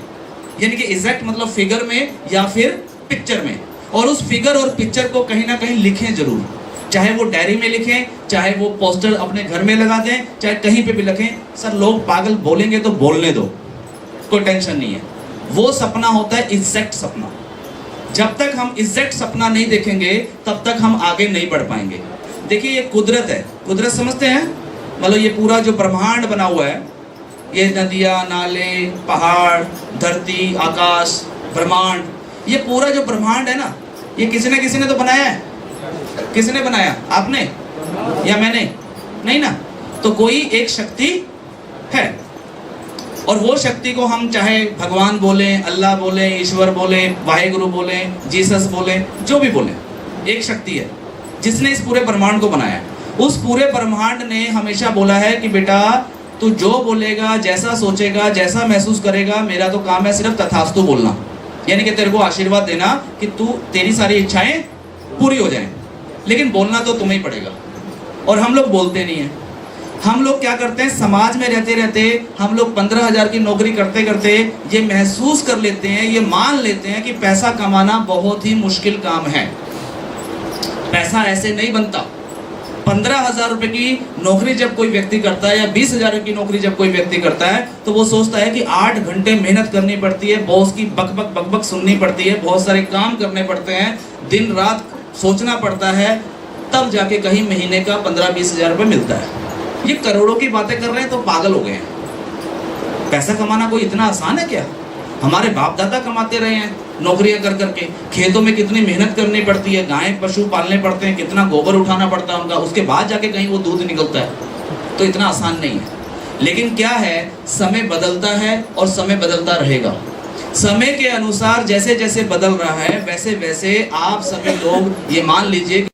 यानी कि इजेक्ट मतलब फिगर में या फिर पिक्चर में, और उस फिगर और पिक्चर को कहीं ना कहीं लिखें जरूर, चाहे वो डायरी में लिखें, चाहे वो पोस्टर अपने घर में लगा दें, चाहे कहीं पे भी लिखें। सर लोग पागल बोलेंगे तो बोलने दो, कोई टेंशन नहीं है। वो सपना होता है एग्जैक्ट सपना। जब तक हम एग्जैक्ट सपना नहीं देखेंगे तब तक हम आगे नहीं बढ़ पाएंगे। देखिए ये कुदरत है, कुदरत समझते हैं, मतलब ये पूरा जो ब्रह्मांड बना हुआ है, ये नदियाँ, नाले, पहाड़, धरती, आकाश, ब्रह्मांड, ये पूरा जो ब्रह्मांड है ना, ये किसी ने तो बनाया है। किसने बनाया? आपने या मैंने? नहीं ना। तो कोई एक शक्ति है, और वो शक्ति को हम चाहे भगवान बोले, अल्लाह बोले, ईश्वर बोले, वाहेगुरु बोले, जीसस बोले, जो भी बोले, एक शक्ति है जिसने इस पूरे ब्रह्मांड को बनाया। उस पूरे ब्रह्मांड ने हमेशा बोला है कि बेटा तू जो बोलेगा, जैसा सोचेगा, जैसा महसूस करेगा, मेरा तो काम है सिर्फ तथास्तु बोलना, यानी कि तेरे को आशीर्वाद देना कि तेरी सारी इच्छाएं पूरी हो जाएं, लेकिन बोलना तो तुम्हें ही पड़ेगा। और हम लोग बोलते नहीं हैं। हम लोग क्या करते हैं, समाज में रहते रहते हम लोग 15,000 की नौकरी करते करते ये महसूस कर लेते हैं, ये मान लेते हैं कि पैसा कमाना बहुत ही मुश्किल काम है। पैसा ऐसे नहीं बनता। 15,000 रुपए की नौकरी जब कोई व्यक्ति करता है या 20,000 की नौकरी जब कोई व्यक्ति करता है तो वो सोचता है कि 8 घंटे मेहनत करनी पड़ती है, बॉस की बक सुननी पड़ती है, बहुत सारे काम करने पड़ते हैं, दिन रात सोचना पड़ता है, तब जाके कहीं महीने का 15-20,000 रुपये मिलता है। ये करोड़ों की बातें कर रहे हैं तो पागल हो गए हैं। पैसा कमाना कोई इतना आसान है क्या? हमारे बाप दादा कमाते रहे हैं नौकरियां कर करके, खेतों में कितनी मेहनत करनी पड़ती है, गाय पशु पालने पड़ते हैं, कितना गोबर उठाना पड़ता है उनका, उसके बाद जाके कहीं वो दूध निकलता है। तो इतना आसान नहीं है। लेकिन क्या है, समय बदलता है और समय बदलता रहेगा। समय के अनुसार जैसे जैसे बदल रहा है वैसे वैसे आप सभी लोग ये मान लीजिए